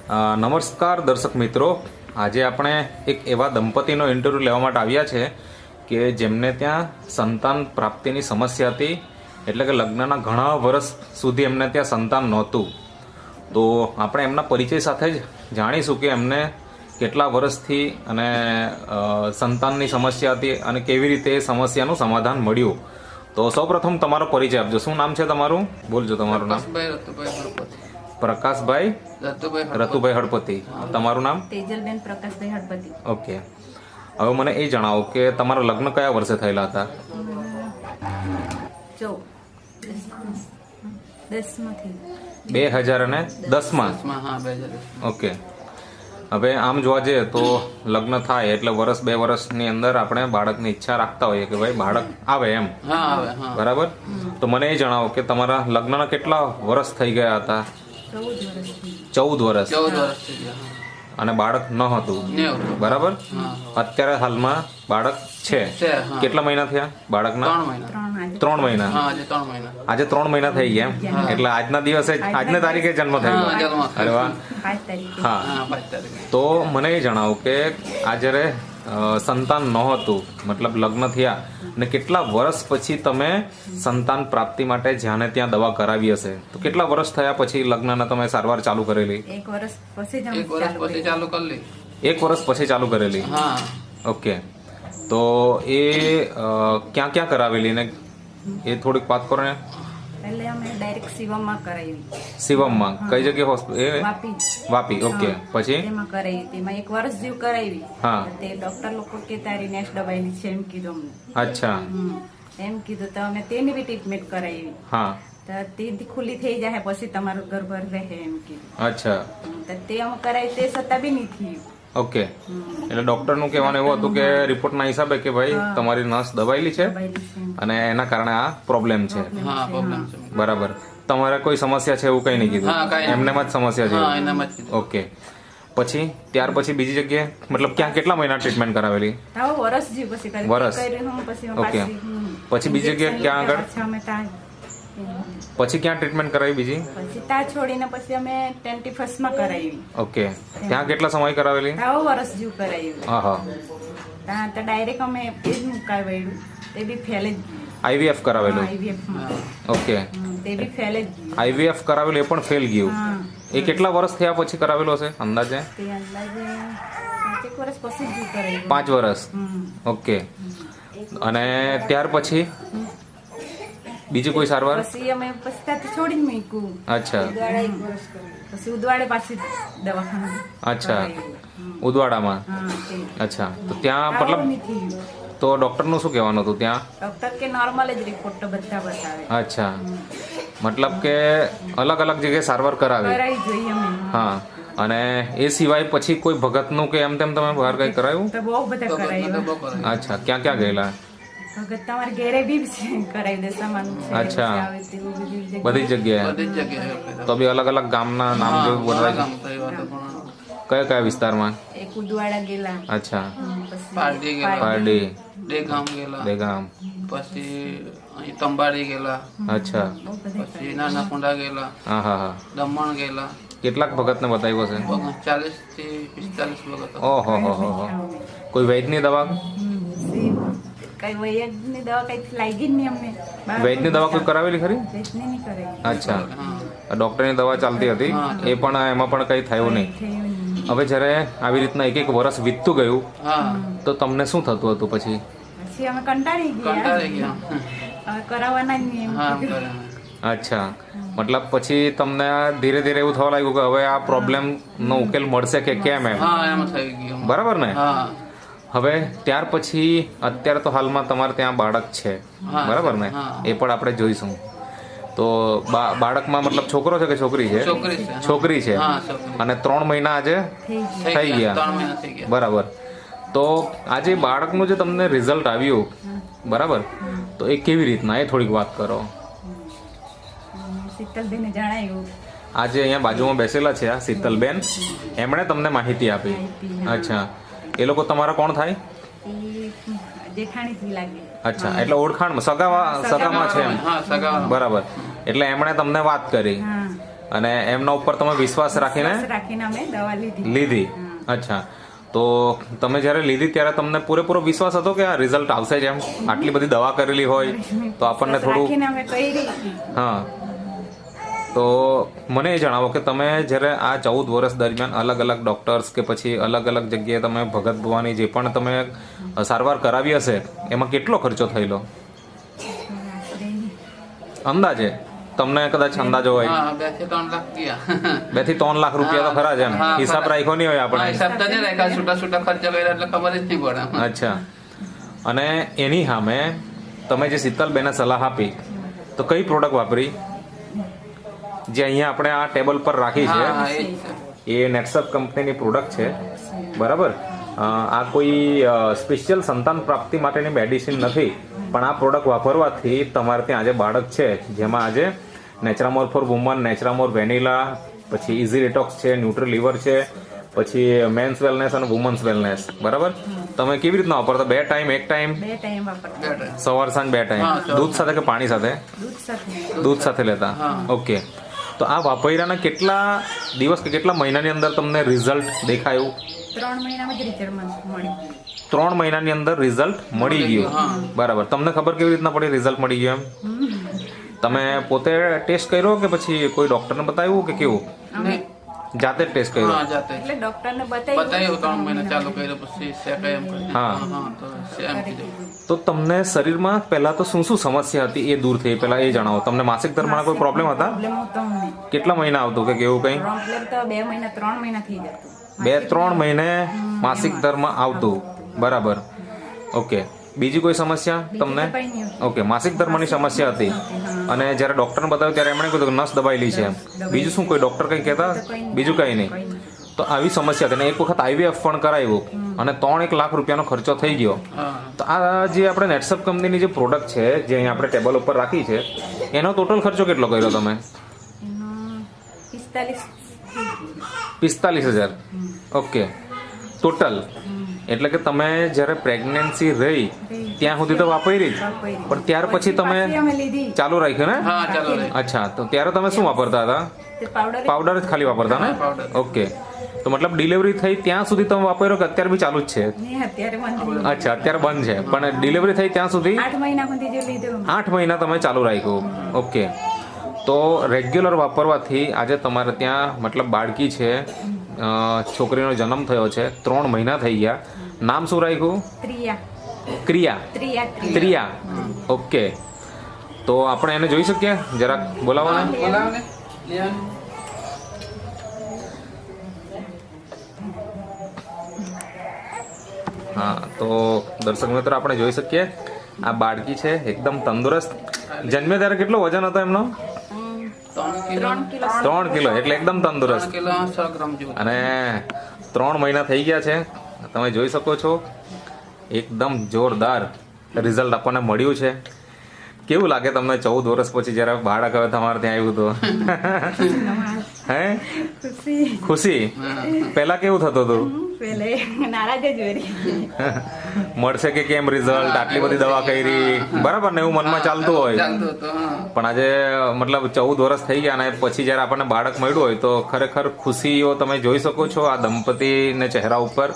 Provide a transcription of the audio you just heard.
નમસ્કાર દર્શક મિત્રો, આજે આપણે એક એવા દંપતીનો ઇન્ટરવ્યૂ લેવા માટે આવ્યા છે કે જેમને ત્યાં સંતાન પ્રાપ્તિની સમસ્યા હતી. એટલે કે લગ્નના ઘણા વર્ષ સુધી એમને ત્યાં સંતાન નહોતું. તો આપણે એમના પરિચય સાથે જ જાણીશું કે એમને કેટલા વર્ષથી અને સંતાનની સમસ્યા હતી અને કેવી રીતે એ સમસ્યાનું સમાધાન મળ્યું. તો સૌપ્રથમ તમારો પરિચય આપજો. શું નામ છે તમારું? બોલજો તમારું નામ. પ્રકાશભાઈ રતુભાઈ હળપતિ. તમારું નામ? તેજલબેન પ્રકાશભાઈ હળપતિ. ઓકે, હવે મને એ જણાવો કે તમારા લગ્ન કયા વર્ષે થયેલા હતા? 2010માં. ઓકે, હવે આમ જોવા જઈએ તો લગ્ન થાય એટલે વર્ષ 2 વર્ષની અંદર આપણે બાળકની ઈચ્છા રાખતા હોઈએ કે ભાઈ બાળક આવે એમ. બરાબર. તો મને એ જણાવો કે તમારા લગ્નના કેટલા વર્ષ થઈ ગયા હતા? 14 વર્ષ. અને બાળક ન હતું. બરાબર. અત્યારે હાલમાં બાળક છે. કેટલા મહિના થયા બાળકના? 3 મહિના. આજે 3 મહિના થઈ ગયા એમ. એટલે આજના દિવસે આજના તારીખે જન્મ થયેલો. અરે વાહ. હા, તો મને એ જણાવો કે આ જ્યારે સંતાન નહોતું, મતલબ લગ્ન થયા ને કેટલા વર્ષ પછી તમે સંતાન પ્રાપ્તિ માટે જ્યાં ત્યાં દવા કરાવી હશે, તો કેટલા વર્ષ થયા પછી લગ્નના તમે સારવાર ચાલુ કરેલી? 1 વર્ષ પછી ચાલુ કરેલી. ઓકે, તો એ ક્યાં ક્યાં કરાવેલી ને એ થોડીક વાત કરો ને. એટલે અમે ડાયરેક્ટ શિવમમાં કરાવી. શિવમમાં કઈ જગ્યાએ હોસ્પિટલ? વાપી. ઓકે, પછી તેમાં કરાવી. તેમાં 1 વર્ષ જેવું કરાવી. હા, તે ડોક્ટર લોકો કે તારી નેક્સ્ટ દવાઈ છે એમ કીધું અમને. અચ્છા, એમ કીધું તો અમે તેની બી ટ્રીટમેન્ટ કરાવી. હા, તો તે ખુલ્લી થઈ જાય પછી તમારું ગર્ભ રહે એમ કીધું. અચ્છા. તો તે અમે કરાવી તે છતાં બી નહીં થયું. ઓકે, એટલે ડોક્ટર નું કહેવાનું એવું હતું કે રિપોર્ટના હિસાબે કે ભાઈ તમારી નસ દબાયેલી છે અને એના કારણે આ પ્રોબ્લેમ છે. બરાબર. તમારે કોઈ સમસ્યા છે એવું કઈ નહીં કીધું? એમને જ સમસ્યા છે. ઓકે, પછી ત્યાર પછી બીજી જગ્યાએ મતલબ ક્યાં કેટલા મહિના ટ્રીટમેન્ટ કરાવેલી? વર્ષ. ઓકે, પછી બીજી જગ્યાએ ક્યાં આગળ? પછી ક્યાં ટ્રીટમેન્ટ કરાવી બીજી? પછી ત્યાં છોડીને પછી અમે 21st માં કરાવી. ઓકે, ત્યાં કેટલા સમય કરાવેલી? વર્ષ જેવું કરાવી. ત્યાં તો ડાયરેક્ટ અમે એ જ મુકાવેલું, તે બી ફેલ જ ગયું. આઈવીએફ કરાવેલું? ઓકે, તે બી ફેલ જ ગયું. આઈવીએફ કરાવેલું એ પણ ફેલ ગયું. એ કેટલા વર્ષ થયા પછી કરાવેલું હશે અંદાજે? તે અંદાજે 5 વર્ષ પછી જ કરાવ્યું. 5 વર્ષ. ઓકે, અને ત્યાર પછી બીજી કોઈ સારવાર? પછી અમે ત્યાંથી છોડીને મૂક્યું. અચ્છા. પછી ઉદવાડે પાછી દવાખાના. અચ્છા, ઉદવાડામાં. અચ્છા, તો ત્યાં મતલબ તો ડોક્ટર નું શું કહેવાનું હતું ત્યાં? ડોક્ટર કે નોર્મલ જ રિપોર્ટ બધા બતાવે. અચ્છા, મતલબ કે અલગ અલગ જગ્યાએ સારવાર કરાવી. જોઈએ અમે. હા, અને એ સિવાય પછી કોઈ ભગતનું કે એમ તેમ તમે બહાર કઈ કરાયું? તો બહુ બધા કરાવ્યું. અચ્છા, ક્યાં ક્યાં ગયેલા? ભગત તમારે ઘેરે બી કરાવી દે સામાન. અચ્છા, બધી જગ્યાએ. તો બી અલગ અલગ ગામના નામ જેવું બોલવાય. કયા કયા વિસ્તારમાં? એક ઉદવાડા ગયેલા. અચ્છા, પારડી, દેગામ, પછી અહીં તંબાડી ગયેલા. અચ્છા, પછી નાનાકુંડા ગયેલા. હા હા હા. દમણ ગયેલા. કેટલાક ભગતને બતાવ્યો છે? 40 થી 45 વખત. ઓહો હો હો. કોઈ વૈદની દવા? કઈ વૈદની દવા કઈ લાગી જ નહીં અમને. વૈદની દવા કોઈ કરાવેલી ખરી? અચ્છા, ડોક્ટરની દવા ચાલતી હતી એ પણ એમાં પણ કઈ થયું નહીં. હવે જ્યારે આવી રીતના એક વર્ષ વીતતું ગયું તો તમને શું થતું હતું પછી? પછી અમે કંટાળી ગયા. કરાવવાના જ નહીં. અચ્છા, મતલબ પછી તમને ધીરે ધીરે એવું થવા લાગ્યું કે હવે આ પ્રોબ્લેમ નો ઉકેલ મળશે કે કેમ એમ? બરાબર ને? હવે ત્યાર પછી અત્યારે તો હાલમાં તમારે ત્યાં બાળક છે, બરાબર ને? એ પણ આપણે જોઈશું. તો બાળકમાં મતલબ છોકરો છે કે છોકરી છે? છોકરી છે. અને 3 મહિના આજે થઈ ગયા. બરાબર. તો આજે બાળકનું જે તમને રિઝલ્ટ આવ્યું, બરાબર, તો એ કેવી રીતના એ થોડીક વાત કરો. શીતલબેને જણાવ્યું. આજે અહીંયા બાજુમાં બેસેલા છે આ શીતલબેન, એમણે તમને માહિતી આપી. અચ્છા, એ લોકો તમારા કોણ થાય? જેઠાણી લાગે. અચ્છા, એટલે ઓળખાણમાં સગામાં છે એમ. બરાબર. એટલે એમણે તમને વાત કરી અને એમના ઉપર તમે વિશ્વાસ રાખીને રાખીને અમે દવા લીધી. લીધી. અચ્છા, તો તમે જ્યારે લીધી ત્યારે તમને પૂરેપૂરો વિશ્વાસ હતો કે આ રિઝલ્ટ આવશે જ એમ? આટલી બધી દવા કરેલી હોય તો આપણને થોડું રાખીને અમે કરી. હા. તો મને એ જણાવો કે તમે જ્યારે આ 14 વર્ષ દરમિયાન અલગ અલગ ડોક્ટર્સ કે પછી અલગ અલગ જગ્યાએ તમે ભગત ભુવાની જે પણ તમે સારવાર કરાવી હશે એમાં કેટલો ખર્ચો થયેલો અંદાજે? તમને કદાચ અંદાજો હોય. હા 2 થી 3 લાખ ગયા. 2 થી 3 લાખ રૂપિયા તો ખરા જ એમ. હા, હિસાબ ખરા. રાખ્યો નહીં હોય આપણે. હિસાબ તો નહીં રાખ્યા, છૂટા ખર્ચા કર્યા એટલે ખબર જ નહીં પડે. અચ્છા, અને એની સામે તમે જે શીતલબેને સલાહ આપી તો કઈ પ્રોડક્ટ વાપરી જે અહીંયા આપણે આ ટેબલ પર રાખી છે? હા એ જ છે. એ નેટસપ કંપનીની પ્રોડક્ટ છે, બરાબર. આ કોઈ સ્પેશિયલ સંતાન પ્રાપ્તિ માટેની મેડિસિન નથી, પણ આ પ્રોડક્ટ વાપરવાથી તમારે ત્યાં આજે બાળક છે જેમાં આજે Naturamore for women, Naturamore vanilla, પછી ઇઝી ડિટોક્સ છે, ન્યુટ્રી લીવર છે, પછી મેન્સ વેલનેસ અને વુમન્સ વેલનેસ, બરાબર. તમે કેવી રીતના વાપરતા? 2 ટાઈમ, 1 ટાઈમ? 2 ટાઈમ વાપરતા. સવાર સાંજ 2 ટાઈમ. હા, દૂધ સાથે કે પાણી સાથે? દૂધ સાથે. દૂધ સાથે લેતા. ઓકે, તો આ વાપર્યાના કેટલા દિવસ કે કેટલા મહિનાની અંદર તમને રિઝલ્ટ દેખાયું? 3 મહિનામાં જ રિઝલ્ટ મળ્યું. 3 મહિનાની અંદર રિઝલ્ટ મળી ગયું, બરાબર. તમને ખબર કેવી રીતના પડી રિઝલ્ટ મળી ગયું એમ? તમે પોતે ટેસ્ટ કર્યો કે પછી કોઈ ડોક્ટરને બતાવ્યું કે કેવું? નહીં. જાતે જ ટેસ્ટ કર્યો? હા જાતે. એટલે ડોક્ટરને બતાવ્યું. બતાવ્યું 3 મહિના ચાલુ કર્યો પછી સેક એમ કર્યું. હા. હા તો સેમ કીધું. તો તમને શરીરમાં પહેલા તો શું શું સમસ્યા હતી એ દૂર થઈ? પહેલા એ જણાવો. તમને માસિક ધર્મના કોઈ પ્રોબ્લેમ હતા? પ્રોબ્લેમ હતો અમને. કેટલા મહિના આવતું કે કેવું કઈ? પ્રોબ્લેમ તો 2 મહિના 3 મહિના થઈ જતું. 2-3 મહિને માસિક ધર્મ આવતું, બરાબર. ઓકે, બીજી કોઈ સમસ્યા તમને? કંઈ નહીં હતું. ઓકે, માસિક ધર્મની સમસ્યા હતી. અને જ્યારે ડોક્ટરને બતાવ્યું ત્યારે એમણે કીધું કે નસ દબાયેલી છે. બીજું શું કોઈ ડોક્ટર કંઈ કહેતા? બીજું કંઈ નહીં. તો આવી સમસ્યા હતી. અને એક વખત IVF પણ કરાવ્યું અને 3-1 લાખ રૂપિયાનો ખર્ચો થઈ ગયો. હા. તો આ જે આપણે નેટસપ કંપનીની જે પ્રોડક્ટ છે જે અહીંયા આપણે ટેબલ ઉપર રાખી છે એનો ટોટલ ખર્ચો કેટલો કર્યો તમે? એનો 45,000. Okay, total. એટલે કે તમે જ્યારે પ્રેગ્નન્સી રહી ત્યાં સુધી તો વાપરી જ, પણ ત્યાર પછી તમે પાછી અમે લીધી. ચાલુ રાખ્યું ને? હા ચાલુ રહી. અચ્છા, તો ત્યારે તમે શું વાપરતા હતા? તે પાવડર પાવડર જ ખાલી વાપરતા ને? powder. ઓકે, તો મતલબ ડિલિવરી થઈ ત્યાં સુધી તમે વાપર્યો કે અત્યારે બી ચાલુ જ છે? ને અત્યારે બંધ થઈ ગયું. અચ્છા, અત્યારે બંધ છે, પણ ડિલિવરી થઈ ત્યાં સુધી 8 મહિના સુધી જે લીધું. 8 મહિના તમે ચાલુ રાખ્યું. ઓકે, તો રેગ્યુલર વાપરવાથી આજે તમારે ત્યાં મતલબ બાળકી છે, છોકરીનો જન્મ થયો છે, 3 મહિના થઈ ગયા. નામ શું રાખ્યું? ત્રિયા. ક્રિયા. ત્રિયા. ઓકે, તો આપણે એને જોઈ શકીએ? જરાક બોલાવો ને. બોલાવો ને. લે આવો. હા, તો દર્શક મિત્રો આપણે જોઈ શકીએ આ બાળકી છે એકદમ તંદુરસ્ત. જન્મે ત્યારે કેટલો વજન હતો એમનો? 3 કિલો. 3 કિલો, એટલે એકદમ 3 તંદુરસ્ત. કિલો 100 ગ્રામ જેવું. અને 3 મહિના થઈ ગયા છે. તમે જોઈ શકો છો એકદમ જોરદાર રિઝલ્ટ આપણને મળ્યું છે. કેવું લાગે તમને 14 વર્ષ પછી જયારે બાળક હવે તમારે ત્યાં આવ્યું તો? હે? ખુશી? પહેલા કેવું થતું હતું? પેલે નારાજ જ વેરી. મળશે કે કેમ રિઝલ્ટ? આટલી બધી દવા કરી, બરાબર ને? એવું મનમાં ચાલતું હોય. ચાલતું હતું. હા. પણ આજે મતલબ 14 વર્ષ થઈ ગયા અને પછી જયારે આપણને બાળક મળ્યું હોય તો ખરેખર ખુશીઓ તમે જોઈ શકો છો આ દંપતીને ચહેરા ઉપર.